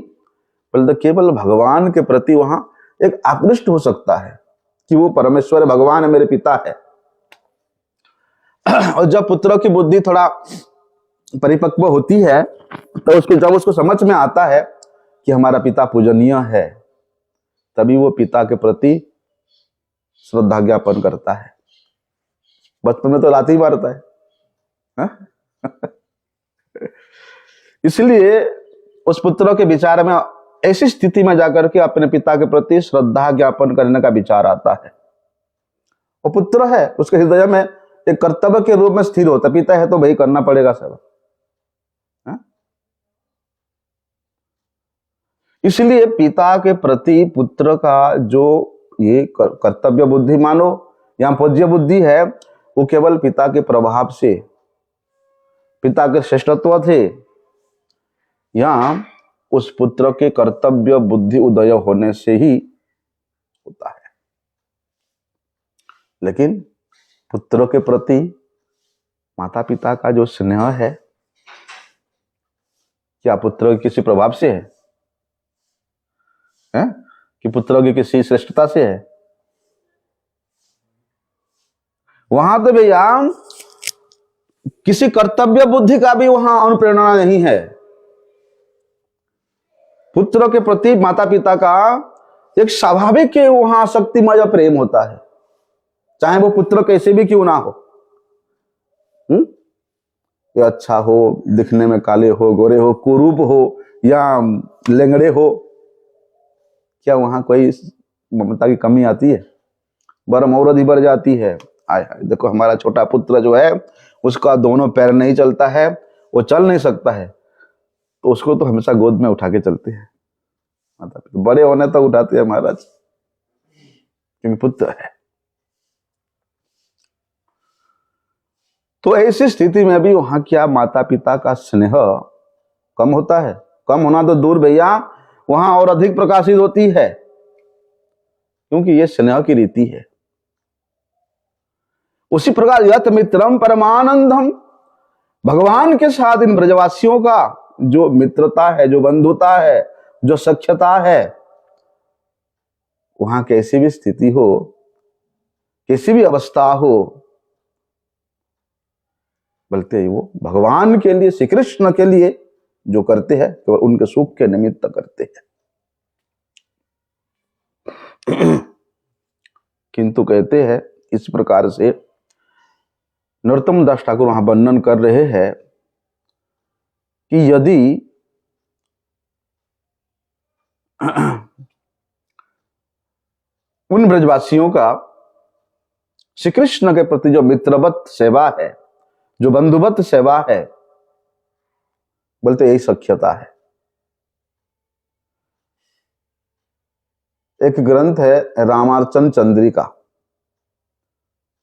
केवल भगवान के प्रति वहां एक आकृष्ट हो सकता है कि वो परमेश्वर भगवान है, मेरे पिता है। और जब पुत्रों की बुद्धि थोड़ा परिपक्व होती है तो जब उसको समझ में आता है कि हमारा पिता पूजनीय है, तभी वो पिता के प्रति श्रद्धा ज्ञापन करता है। बचपन में तो लात ही मारता है। इसलिए उस पुत्रों के विचार में ऐसी स्थिति में जाकर के अपने पिता के प्रति श्रद्धा ज्ञापन करने का विचार आता है। वो पुत्र है, उसके हृदय में एक कर्तव्य के रूप में स्थिर होता, पिता है तो भाई करना पड़ेगा सेवा। इसलिए पिता के प्रति पुत्र का जो ये कर्तव्य बुद्धि मानो या पूज्य बुद्धि है, वो केवल पिता के प्रभाव से, पिता के श्रेष्ठत्व थे या उस पुत्र के कर्तव्य बुद्धि उदय होने से ही होता है। लेकिन पुत्र के प्रति माता पिता का जो स्नेह है, क्या पुत्र के किसी प्रभाव से है? कि पुत्र की किसी श्रेष्ठता से है? वहां तो भैया किसी कर्तव्य बुद्धि का भी वहां अनुप्रेरणा नहीं है। पुत्र के प्रति माता पिता का एक स्वाभाविक वहां शक्तिमय प्रेम होता है, चाहे वो पुत्र कैसे भी क्यों ना हो। ये अच्छा हो, दिखने में काले हो, गोरे हो, कुरूप हो या लेंगड़े हो, क्या वहां कोई ममता की कमी आती है? बरम औरत ही बढ़ जाती है। आय हाय, देखो हमारा छोटा पुत्र जो है उसका दोनों पैर नहीं चलता है, वो चल नहीं सकता है, तो उसको तो हमेशा गोद में उठा के चलते हैं माता पिता। बड़े होने तक उठाते हैं महाराज, क्योंकि पुत्र है। तो ऐसी स्थिति में भी वहां क्या माता पिता का स्नेह कम होता है? कम होना तो दूर भैया, वहां और अधिक प्रकाशित होती है, क्योंकि ये स्नेह की रीति है। उसी प्रकार यत मित्रम परमानंदम, भगवान के साथ इन ब्रजवासियों का जो मित्रता है, जो बंधुता है, जो सख्यता है, वहां कैसी भी स्थिति हो, किसी भी अवस्था हो, बोलते वो भगवान के लिए, श्री कृष्ण के लिए जो करते हैं तो उनके सुख के निमित्त करते हैं। किंतु कहते हैं इस प्रकार से नरोत्तम दास ठाकुर वहां वर्णन कर रहे हैं कि यदि उन ब्रजवासियों का श्री कृष्ण के प्रति जो मित्रवत सेवा है, जो बंधुवत सेवा है, बोलते यही सख्यता है। एक ग्रंथ है रामार्चन चंद्रिका,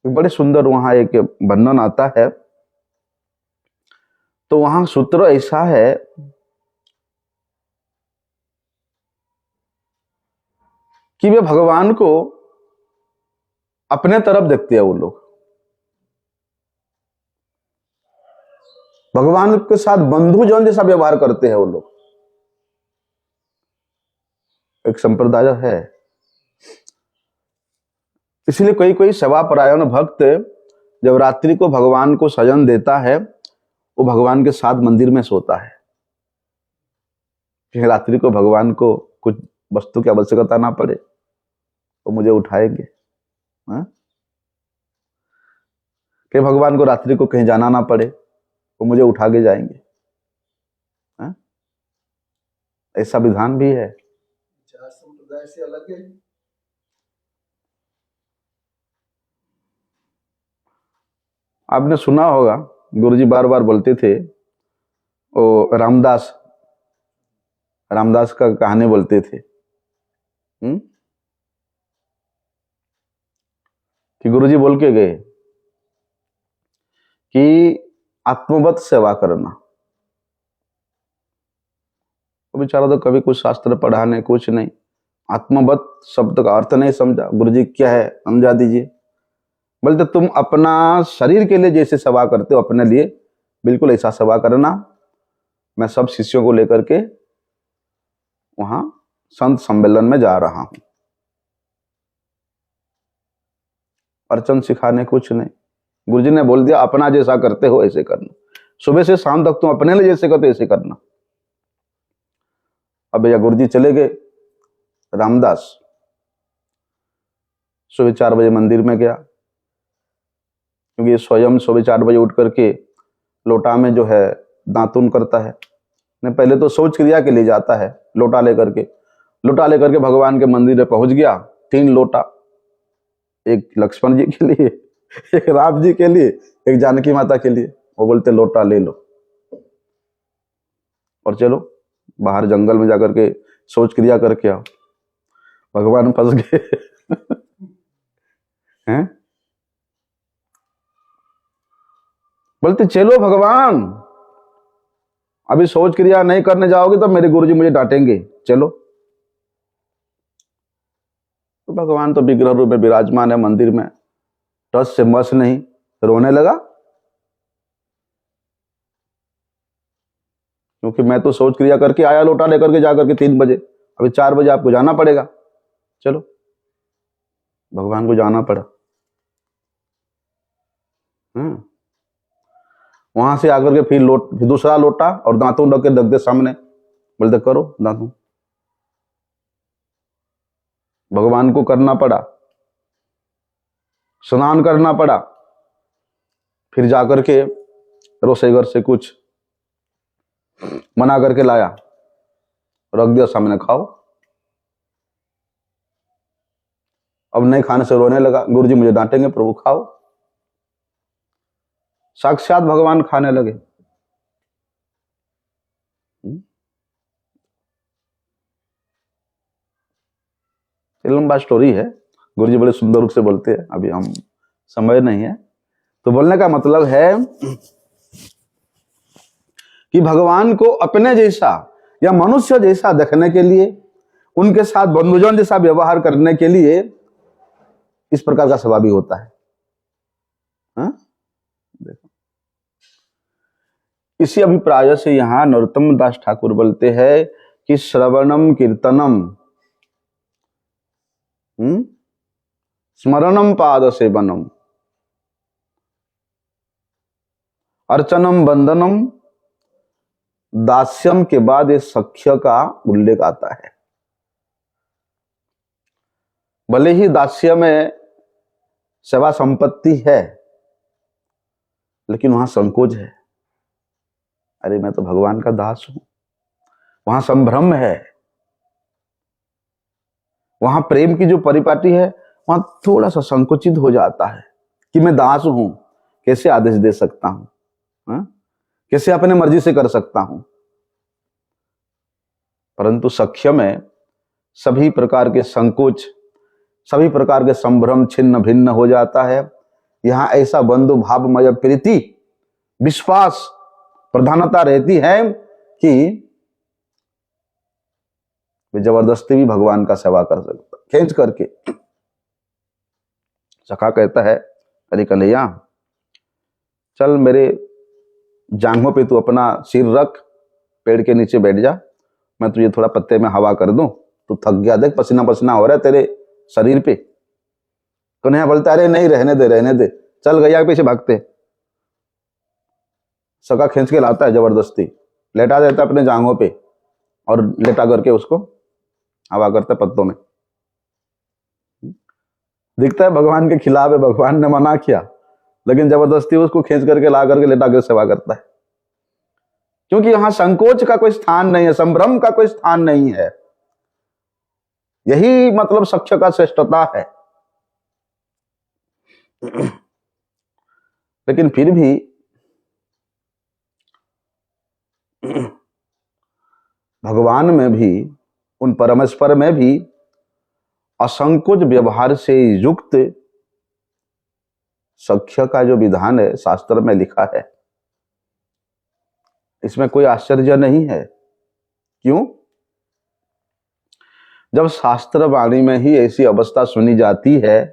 बड़े सुंदर वहां एक वर्णन आता है। तो वहां सूत्र ऐसा है कि वे भगवान को अपने तरफ देखते हैं। वो लोग भगवान के साथ बंधु जन जैसा व्यवहार करते हैं। वो लोग एक संप्रदाय है, इसलिए कोई कोई सेवा परायण भक्त जब रात्रि को भगवान को सजन देता है, वो भगवान के साथ मंदिर में सोता है, फिर रात्रि को भगवान को कुछ वस्तु की आवश्यकता ना पड़े, वो मुझे उठाएंगे। कि भगवान को रात्रि को कहीं जाना ना पड़े, वो मुझे उठा के जाएंगे। ऐसा विधान भी है। चार संप्रदाय से अलग है। आपने सुना होगा, गुरुजी बार बार बोलते थे, वो रामदास का कहानी बोलते थे कि गुरुजी बोल के गए कि आत्मवत सेवा करना। तो बेचारा तो कभी कुछ शास्त्र पढ़ा नहीं, कुछ नहीं, आत्मवत शब्द का अर्थ नहीं समझा। गुरुजी क्या है समझा दीजिए। बोलते तुम अपना शरीर के लिए जैसे सेवा करते हो, अपने लिए बिल्कुल ऐसा सेवा करना। मैं सब शिष्यों को लेकर के वहां संत सम्मेलन में जा रहा हूं। अर्चन सिखाने कुछ नहीं, गुरुजी ने बोल दिया अपना जैसा करते हो ऐसे करना, सुबह से शाम तक तुम अपने लिए जैसे करते ऐसे करना। अब भैया गुरुजी चले गए। रामदास सुबह 4 बजे मंदिर में गया, क्योंकि स्वयं सुबह 4 बजे उठ करके लोटा में जो है दातुन करता है। ने पहले तो शौच क्रिया के लिए जाता है, लोटा लेकर के भगवान के मंदिर में पहुंच गया। 3 लोटा, एक लक्ष्मण जी के लिए, एक राम जी के लिए, एक जानकी माता के लिए। वो बोलते लोटा ले लो और चलो बाहर जंगल में जाकर के शौच क्रिया करके आओ। भगवान फंस गए हैं। बोलते चलो भगवान, अभी शौच क्रिया नहीं करने जाओगे तो मेरे गुरुजी मुझे डांटेंगे, चलो। तो भगवान तो विग्रह रूप में विराजमान है मंदिर में, टस से मस नहीं, रोने लगा। क्योंकि मैं तो शौच क्रिया करके आया लोटा लेकर के जाकर के 3 बजे, अभी 4 बजे आपको जाना पड़ेगा, चलो। भगवान को जाना पड़ा। वहां से आकर के फिर दूसरा लोटा और दांतों रख दे सामने, बोलते करो दांतों। भगवान को करना पड़ा, स्नान करना पड़ा, फिर जाकर के रसोईघर से कुछ मना करके लाया, रख दिया सामने, खाओ। अब नहीं खाने से रोने लगा, गुरुजी मुझे डांटेंगे, प्रभु खाओ। साक्षात भगवान खाने लगे। ये लंबा स्टोरी है, गुरुजी बड़े सुंदर रूप से बोलते हैं, अभी हम समय नहीं है। तो बोलने का मतलब है कि भगवान को अपने जैसा या मनुष्य जैसा देखने के लिए, उनके साथ बंधुजन जैसा व्यवहार करने के लिए इस प्रकार का स्वभाव भी होता है। देखो, इसी अभिप्राय से यहां नरोत्तम दास ठाकुर बोलते हैं कि श्रवणम कीर्तनम स्मरणम पाद सेवनम अर्चनम बंदनम दास्यम के बाद ये सख्य का उल्लेख आता है। भले ही दास्य में सेवा संपत्ति है, लेकिन वहां संकोच है। अरे मैं तो भगवान का दास हूं। वहां संभ्रम है, वहां प्रेम की जो परिपाटी है वहां थोड़ा सा संकुचित हो जाता है कि मैं दास हूं, कैसे आदेश दे सकता हूं, कैसे अपने मर्जी से कर सकता हूं। परंतु सख्य में सभी प्रकार के संकोच, सभी प्रकार के संभ्रम छिन्न भिन्न हो जाता है। यहां ऐसा बंधु भावमय प्रीति, विश्वास, प्रधानता रहती है कि वे जबरदस्ती भी भगवान का सेवा कर सकता, खींच करके। सखा कहता है, अरे कन्हैया चल मेरे जांघों पे तू अपना सिर रख, पेड़ के नीचे बैठ जा, मैं तुझे थोड़ा पत्ते में हवा कर दूं, तू थक गया, देख पसीना पसीना हो रहा है तेरे शरीर पे। कन्हैया बोलता अरे नहीं, रहने दे, चल गैया के पीछे भागते। सखा खींच के लाता है जबरदस्ती, लेटा देता अपने जांघों पे और लेटा करके उसको हवा करता पत्तों में। दिखता है भगवान के खिलाफ है, भगवान ने मना किया, लेकिन जबरदस्ती उसको खींच करके ला करके लेटा कर सेवा करता है। क्योंकि यहां संकोच का कोई स्थान नहीं है, संभ्रम का कोई स्थान नहीं है। यही मतलब सख्य का श्रेष्ठता है। लेकिन फिर भी भगवान में भी, उन परमेश्वर में भी असंकोच व्यवहार से युक्त सख्य का जो विधान है शास्त्र में लिखा है, इसमें कोई आश्चर्य नहीं है। क्यों? जब शास्त्र वाणी में ही ऐसी अवस्था सुनी जाती है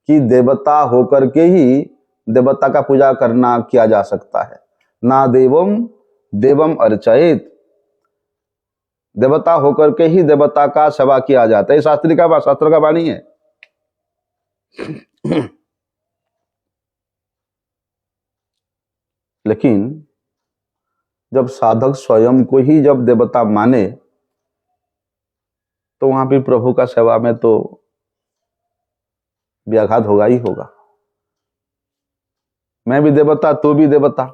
कि देवता होकर के ही देवता का पूजा करना किया जा सकता है, ना देवम देवम अर्चयेत, देवता होकर के ही देवता का सेवा किया जाता है, शास्त्र का वाणी है। लेकिन जब साधक स्वयं को ही जब देवता माने, तो वहां भी प्रभु का सेवा में तो व्याघात होगा ही होगा। मैं भी देवता, तू भी देवता,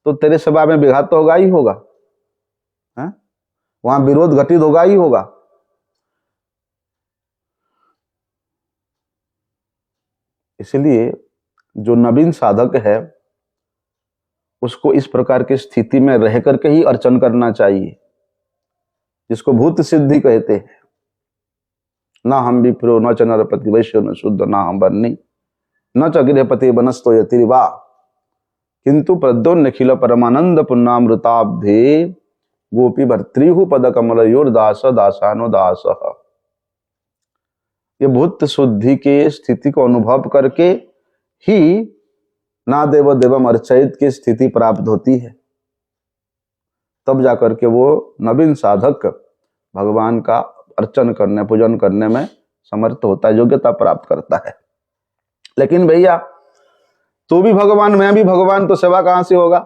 तो तेरे सेवा में विघात तो होगा ही होगा, है? वहां विरोध घटित होगा ही होगा। इसलिए जो नवीन साधक है उसको इस प्रकार की स्थिति में रह करके ही अर्चन करना चाहिए, जिसको भूत सिद्धि कहते हैं। ना हम विप्रो न च नरपति वैश्य न शुद्ध ना हम बन्नी न च गृहपति बनस्तो यतिरिवा किंतु प्रद्यो निखिल परमानंद पुण्यमृताब्धे गोपी भर्तृहु पद कमलयोर दास दासानो दास। ये भूत शुद्धि के स्थिति को अनुभव करके ही ना देव देवम अर्चयित की स्थिति प्राप्त होती है। तब जाकर के वो नवीन साधक भगवान का अर्चन करने, पूजन करने में समर्थ होता है, योग्यता प्राप्त करता है। लेकिन भैया तू भी भगवान, मैं भी भगवान, तो सेवा कहां से होगा?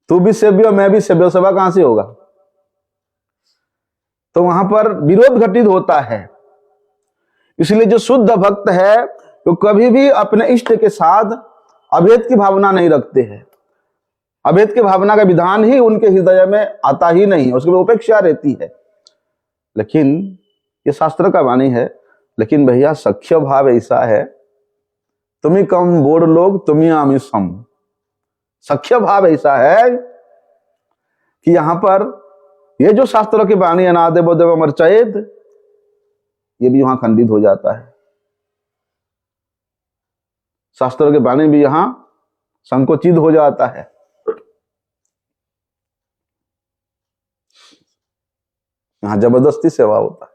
तू भी सेव्य, मैं भी सेव्य, सेवा कहां से होगा? तो वहां पर विरोध घटित होता है। इसलिए जो शुद्ध भक्त है वो कभी भी अपने इष्ट के साथ अभेद की भावना नहीं रखते हैं। अभेद की भावना का विधान ही उनके हृदय में आता ही नहीं है, उसके लिए उपेक्षा रहती है। लेकिन ये शास्त्र का वाणी है। लेकिन भैया सख्य भाव ऐसा है तुम्ही कम बोर लोग तुम्ही आमी सम। सख्य भाव ऐसा है कि यहां पर ये जो शास्त्रों की वाणी अनादेव देव अमर चेत, ये भी वहां खंडित हो जाता है। शास्त्रों की वाणी भी यहां संकुचित हो जाता है। यहां जबरदस्ती सेवा होता है।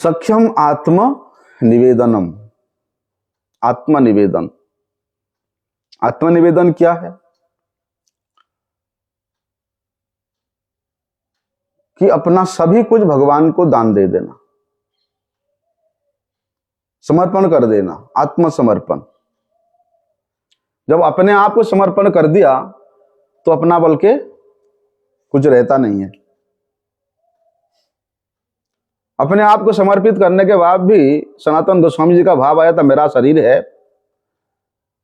सख्यम आत्म निवेदनम, आत्मनिवेदन। आत्मनिवेदन क्या है? कि अपना सभी कुछ भगवान को दान दे देना, समर्पण कर देना, आत्मसमर्पण। जब अपने आप को समर्पण कर दिया तो अपना बल के कुछ रहता नहीं है। अपने आप को समर्पित करने के बाद भी सनातन गोस्वामी जी का भाव आया था, मेरा शरीर है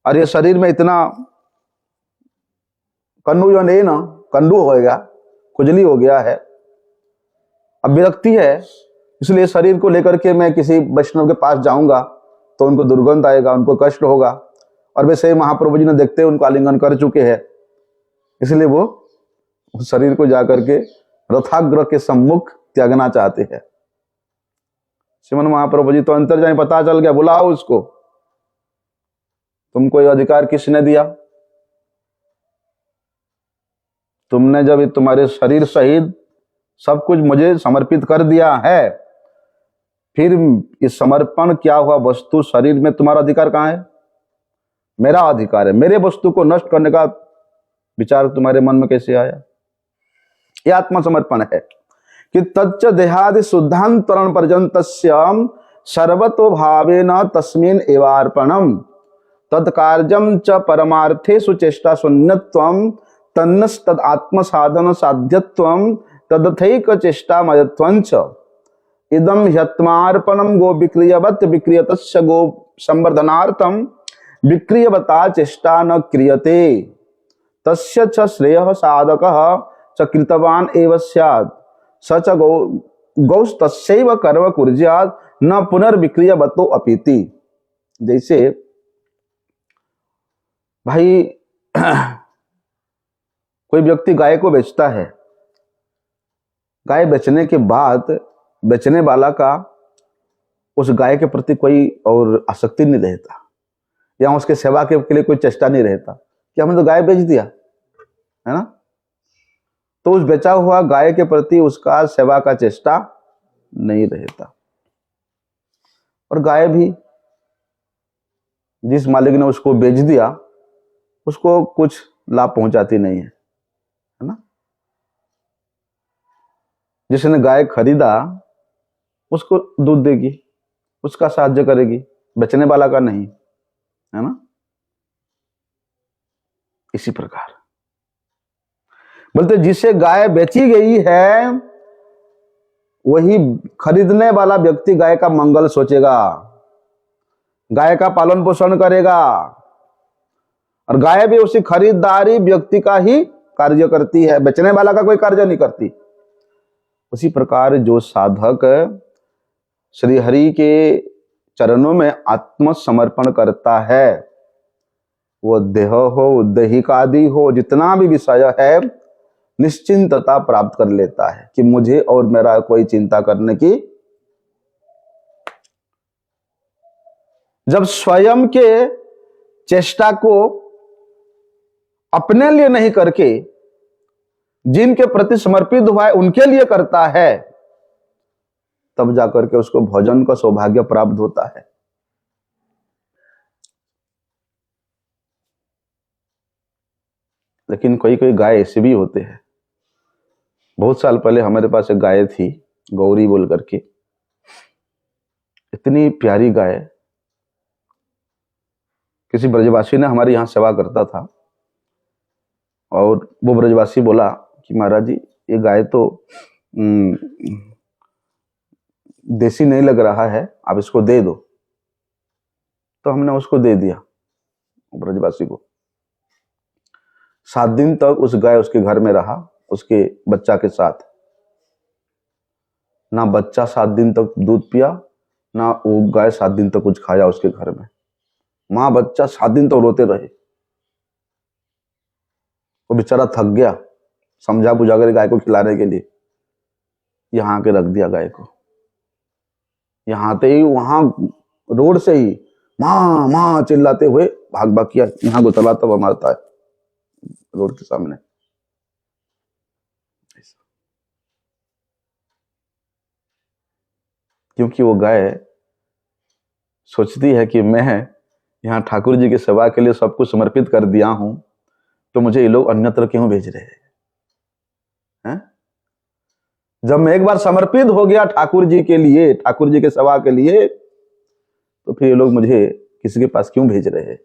और ये शरीर में इतना कंडू जो नहीं ना, कंडू हो गया, खुजली हो गया है, अब विरक्ति है, इसलिए शरीर को लेकर के मैं किसी वैष्णव के पास जाऊंगा तो उनको दुर्गंध आएगा, उनको कष्ट होगा। और वैसे ही महाप्रभु जी ने देखते हुए उनको आलिंगन कर चुके हैं, इसलिए वो उस शरीर को जाकर के रथाग्रह के सम्मुख त्यागना चाहते हैं। श्रीमन महाप्रभु जी तो अंतर जाए, पता चल गया, बुलाओ उसको, तुमको ये अधिकार किसने दिया? तुमने जब तुम्हारे शरीर सहित सब कुछ मुझे समर्पित कर दिया है, फिर इस समर्पण क्या हुआ वस्तु शरीर में तुम्हारा अधिकार कहां है? मेरा अधिकार है। मेरे वस्तु को नष्ट करने का विचार तुम्हारे मन में कैसे आया? यह आत्मसमर्पण है कि तच्च देहादि शुद्धांतरण पर्यंतस्यम सर्वतो भावेन तस्मिन् एवार्पणम तत्कार्यम च परमार्थेषु चेष्टा शून्यत्वम तन्नस्तद आत्मसाधन साध्यत्वम तदथैक चेष्टा मयत्वंच इदम ह्यत्मार्पणम गो विक्रियवत विक्रियतस्य गो संवर्धनार्थम विक्रियवता चेष्टा न क्रियते तस्य च श्रेयः साधकः च कृतवान एव स्यात् स च गौस्तस्यैव कर्म कुर्यात् न पुनर्विक्रियवतो अपीति। जैसे भाई कोई व्यक्ति गाय को बेचता है, गाय बेचने के बाद बेचने वाला का उस गाय के प्रति कोई और आसक्ति नहीं रहता, या उसके सेवा के लिए कोई चेष्टा नहीं रहता कि हमने तो गाय बेच दिया है ना, तो उस बेचा हुआ गाय के प्रति उसका सेवा का चेष्टा नहीं रहता। और गाय भी जिस मालिक ने उसको बेच दिया उसको कुछ लाभ पहुंचाती नहीं है ना। जिसने गाय खरीदा उसको दूध देगी, उसका साहाय्य करेगी, बेचने वाला का नहीं, है ना। इसी प्रकार बोलते जिसे गाय बेची गई है वही खरीदने वाला व्यक्ति गाय का मंगल सोचेगा, गाय का पालन पोषण करेगा, और गाय भी उसी खरीदारी व्यक्ति का ही कार्य करती है, बेचने वाला का कोई कार्य नहीं करती। उसी प्रकार जो साधक श्री हरि के चरणों में आत्मसमर्पण करता है, वो देह हो, दैहिक आदि हो, जितना भी विषय है, निश्चिंतता प्राप्त कर लेता है कि मुझे और मेरा कोई चिंता करने की। जब स्वयं के चेष्टा को अपने लिए नहीं करके जिनके प्रति समर्पित हुआ है उनके लिए करता है, तब जाकर के उसको भोजन का सौभाग्य प्राप्त होता है। लेकिन कोई कोई गाय ऐसे भी होते हैं। बहुत साल पहले हमारे पास एक गाय थी, गौरी बोल करके, इतनी प्यारी गाय। किसी ब्रजवासी ने हमारे यहाँ सेवा करता था और वो ब्रजवासी बोला कि महाराज जी ये गाय तो देसी नहीं लग रहा है, आप इसको दे दो। तो हमने उसको दे दिया ब्रजवासी को। 7 दिन तक उस गाय उसके घर में रहा, उसके बच्चा के साथ। ना बच्चा 7 दिन तक दूध पिया, ना वो गाय 7 दिन तक कुछ खाया उसके घर में। माँ बच्चा 7 दिन तक रोते रहे। वो बेचारा थक गया, समझा बुझा कर गाय को खिलाने के लिए यहाँ के रख दिया गाय को। यहाँ आते ही वहां रोड से ही माँ माँ चिल्लाते हुए भाग भाग किया, यहाँ को चलाता हुआ मारता है रोड के सामने। क्योंकि वो गाय सोचती है कि मैं यहाँ ठाकुर जी की सेवा के लिए सब कुछ समर्पित कर दिया हूं, तो मुझे ये लोग अन्यत्र क्यों भेज रहे हैं? जब मैं एक बार समर्पित हो गया ठाकुर जी के लिए, ठाकुर जी के सेवा के लिए, तो फिर ये लोग मुझे किसी के पास क्यों भेज रहे हैं?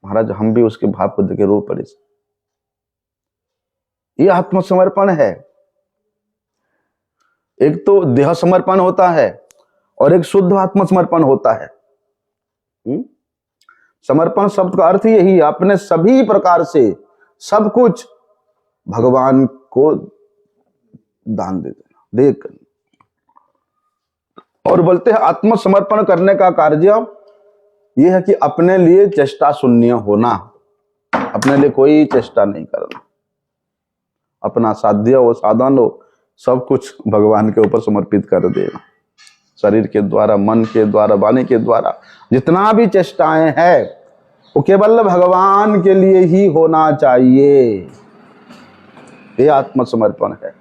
महाराज हम भी उसके भाव को देखे रो पड़े। ये आत्मसमर्पण है। एक तो देह समर्पण होता है और एक शुद्ध आत्मसमर्पण होता है। समर्पण शब्द का अर्थ यही, अपने सभी प्रकार से सब कुछ भगवान को दान दे देना, देकर। और बोलते हैं आत्मसमर्पण करने का कार्य यह है कि अपने लिए चेष्टा शून्य होना, अपने लिए कोई चेष्टा नहीं करना, अपना साध्य हो साधन हो सब कुछ भगवान के ऊपर समर्पित कर देना। शरीर के द्वारा, मन के द्वारा, वाणी के द्वारा जितना भी चेष्टाएं हैं वो केवल भगवान के लिए ही होना चाहिए। ये आत्मसमर्पण है।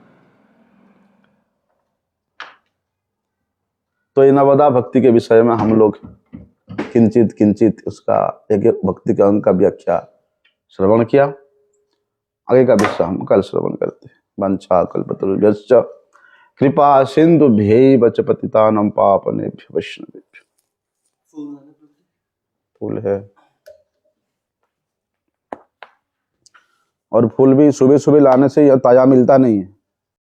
तो ये नवदा भक्ति के विषय में हम लोग किंचित किंचित उसका एक एक भक्ति के अंग का व्याख्या श्रवण किया। आगे का विषय हम कल श्रवण करते हैं। वंशा कल्पतरुभ्यश्च कृपा सिंधुभ्यैव च पतितानां पावनेभ्यो वैष्णवेभ्यो। फूल है और फूल भी सुबह सुबह लाने से यह ताजा मिलता नहीं है।